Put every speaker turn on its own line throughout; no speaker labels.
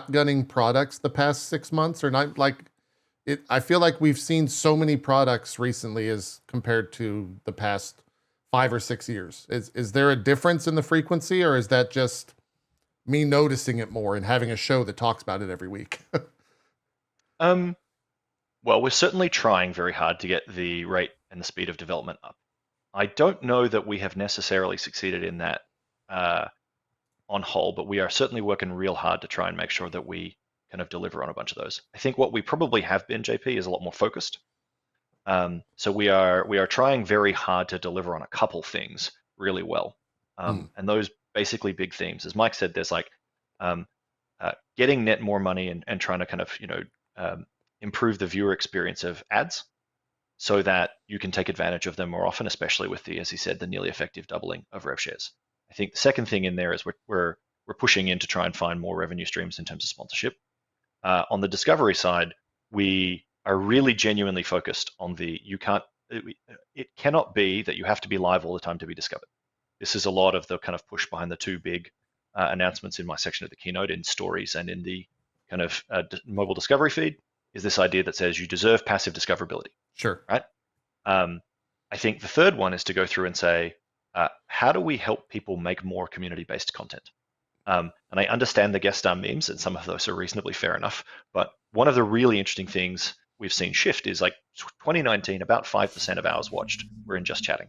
shotgunning products the past 6 months, or not like it? I feel like we've seen so many products recently as compared to the past 5 or 6 years. Is there a difference in the frequency, or is that just me noticing it more and having a show that talks about it every week?
Well, we're certainly trying very hard to get the rate and the speed of development up. I don't know that we have necessarily succeeded in that on whole, but we are certainly working real hard to try and make sure that we kind of deliver on a bunch of those. I think what we probably have been, JP, is a lot more focused. So we are trying very hard to deliver on a couple things really well, and those basically big themes. As Mike said, there's like getting net more money and trying to kind of improve the viewer experience of ads, so that you can take advantage of them more often, especially with the, as he said, the nearly effective doubling of rev shares. I think the second thing in there is we're pushing in to try and find more revenue streams in terms of sponsorship. On the discovery side, we are really genuinely focused on it cannot be that you have to be live all the time to be discovered. This is a lot of the kind of push behind the two big announcements in my section of the keynote, in stories and in the kind of mobile discovery feed, is this idea that says you deserve passive discoverability.
Sure.
Right? I think the third one is to go through and say, how do we help people make more community-based content? And I understand the guest star memes, and some of those are reasonably fair enough, but one of the really interesting things we've seen shift is like 2019, about 5% of hours watched were in just chatting.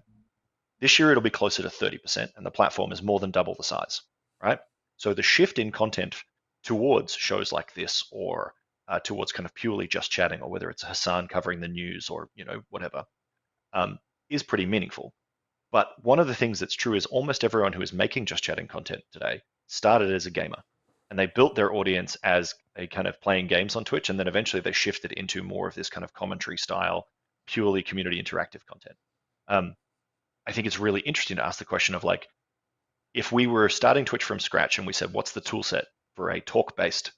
This year, it'll be closer to 30%, and the platform is more than double the size, right? So the shift in content towards shows like this, or towards kind of purely just chatting, or whether it's Hassan covering the news or whatever, is pretty meaningful. But one of the things that's true is almost everyone who is making just chatting content today started as a gamer, and they built their audience as a kind of playing games on Twitch, and then eventually they shifted into more of this kind of commentary style, purely community interactive content. I think it's really interesting to ask the question of, like, if we were starting Twitch from scratch and we said, what's the tool set for a talk-based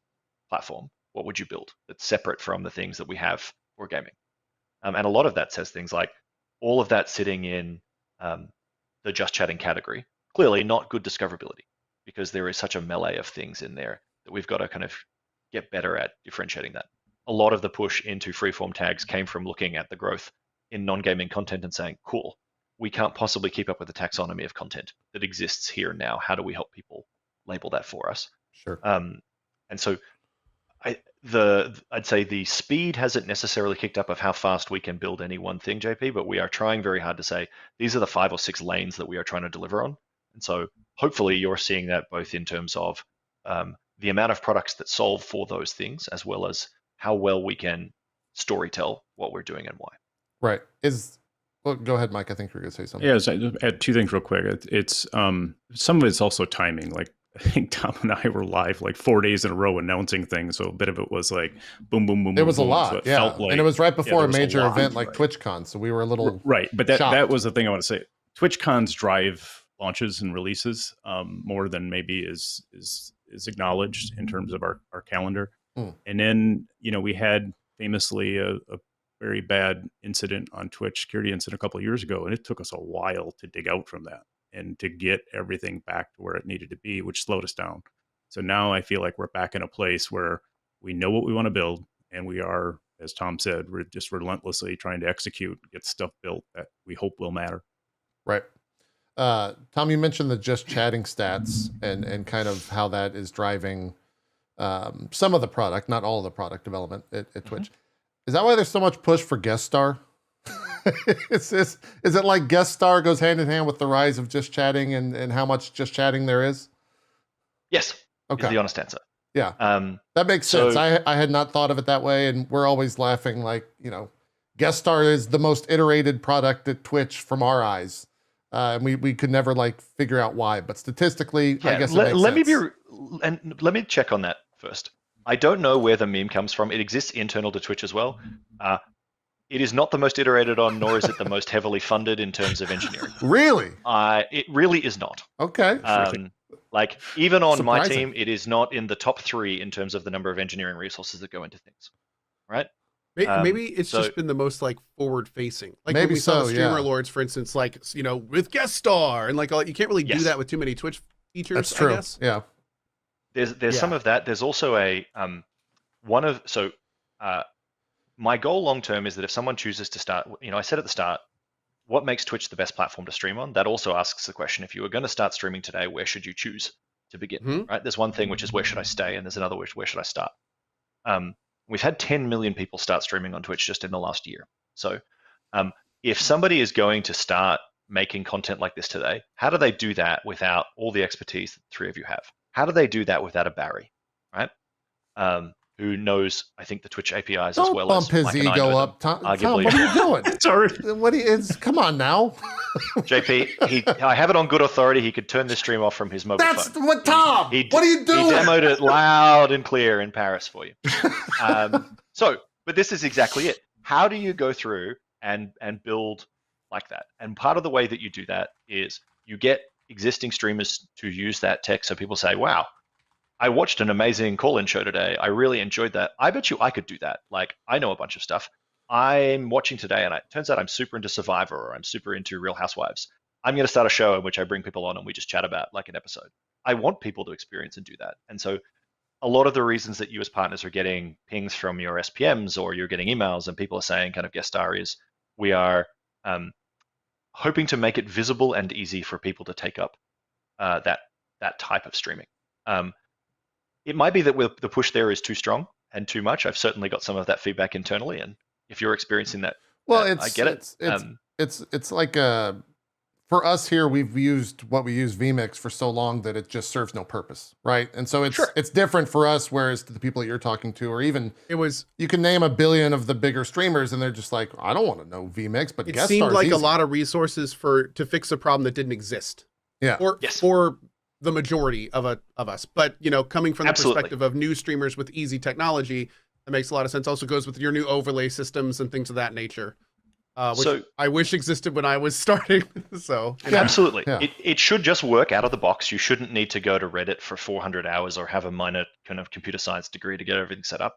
platform? What would you build that's separate from the things that we have for gaming? And a lot of that says things like all of that sitting in the just chatting category. Clearly not good discoverability, because there is such a melee of things in there that we've got to kind of get better at differentiating that. A lot of the push into freeform tags came from looking at the growth in non-gaming content and saying, cool, we can't possibly keep up with the taxonomy of content that exists here now. How do we help people label that for us?
Sure.
And so I'd say the speed hasn't necessarily kicked up of how fast we can build any one thing, JP, but we are trying very hard to say, these are the 5 or 6 lanes that we are trying to deliver on. And so hopefully you're seeing that both in terms of the amount of products that solve for those things, as well as how well we can storytell what we're doing and why.
Right. Well, go ahead, Mike. I think you're going to say something.
Yeah, so I just add 2 things real quick. It's some of it's also timing. Like, I think Tom and I were live like 4 days in a row announcing things, so a bit of it was like boom, boom, boom.
It was
boom,
a lot,
so it
yeah.
felt like,
and it was right before a major event like
right.
TwitchCon, so we were a little
right. But
shocked.
that was the thing I want to say. TwitchCons drive launches and releases more than maybe is acknowledged in terms of our calendar. And then we had famously a very bad incident on Twitch, security incident a couple of years ago, and it took us a while to dig out from that and to get everything back to where it needed to be, which slowed us down. So now I feel like we're back in a place where we know what we want to build, and we are, as Tom said, we're just relentlessly trying to execute, get stuff built that we hope will matter.
Right. Tom, you mentioned the just chatting stats and kind of how that is driving some of the product, not all of the product development at Twitch. Is that why there's so much push for guest star? Is it like guest star goes hand in hand with the rise of just chatting and how much just chatting there is?
Yes. Okay. Is the honest answer.
Yeah. That makes sense. I had not thought of it that way, and we're always laughing like, guest star is the most iterated product at Twitch from our eyes. And we could never like figure out why, but statistically, I guess it makes sense.
Let me check on that first. I don't know where the meme comes from. It exists internal to Twitch as well. It is not the most iterated on, nor is it the most heavily funded in terms of engineering.
Really?
It really is not.
Okay.
Like, even on my team, it is not in the top 3 in terms of the number of engineering resources that go into things. Right?
Maybe it's just been the most like forward facing. Like maybe when we saw the streamer lords, for instance, like, with guest star and like all, you can't really do that with too many Twitch features.
That's true.
I guess.
Yeah.
there's some of that. There's also my goal long term is that if someone chooses to start, I said at the start, what makes Twitch the best platform to stream on? That also asks the question, if you were going to start streaming today, where should you choose to begin? Right? There's one thing which is where should I stay, and there's another which where should I start? We've had 10 million people start streaming on Twitch just in the last year. So if somebody is going to start making content like this today, how do they do that without all the expertise that the three of you have? How do they do that without a Barry, right? Who knows, I think, the Twitch APIs
Don't
as well
bump
as
his
Mike and I
ego
know
up.
them,
Tom,
arguably.
what are you doing?
Sorry.
Come on now.
JP, I have it on good authority. He could turn the stream off from his mobile
That's
phone.
what, Tom. What are you doing?
He demoed it loud and clear in Paris for you. But this is exactly it. How do you go through and build like that? And part of the way that you do that is you get existing streamers to use that tech. So people say, wow, I watched an amazing call-in show today. I really enjoyed that. I bet you I could do that. Like, I know a bunch of stuff. I'm watching today, and it turns out I'm super into Survivor, or I'm super into Real Housewives. I'm going to start a show in which I bring people on and we just chat about like an episode. I want people to experience and do that. And so a lot of the reasons that you as partners are getting pings from your SPMs or you're getting emails and people are saying kind of guest star is we are hoping to make it visible and easy for people to take up that type of streaming. It might be that the push there is too strong and too much. I've certainly got some of that feedback internally, and if you're experiencing that, I get it.
It's like for us here, we've used vMix for so long that it just serves no purpose, right? And so it's different for us. Whereas the people that you're talking to, or even you can name a billion of the bigger streamers, and they're just like, I don't want to know vMix, but
it seemed like a lot of resources to fix a problem that didn't exist.
Yeah,
for the majority of us, but coming from the perspective of new streamers with easy technology, that makes a lot of sense. Also goes with your new overlay systems and things of that nature, which I wish existed when I was starting.
Absolutely, it should just work out of the box. You shouldn't need to go to Reddit for 400 hours or have a minor kind of computer science degree to get everything set up.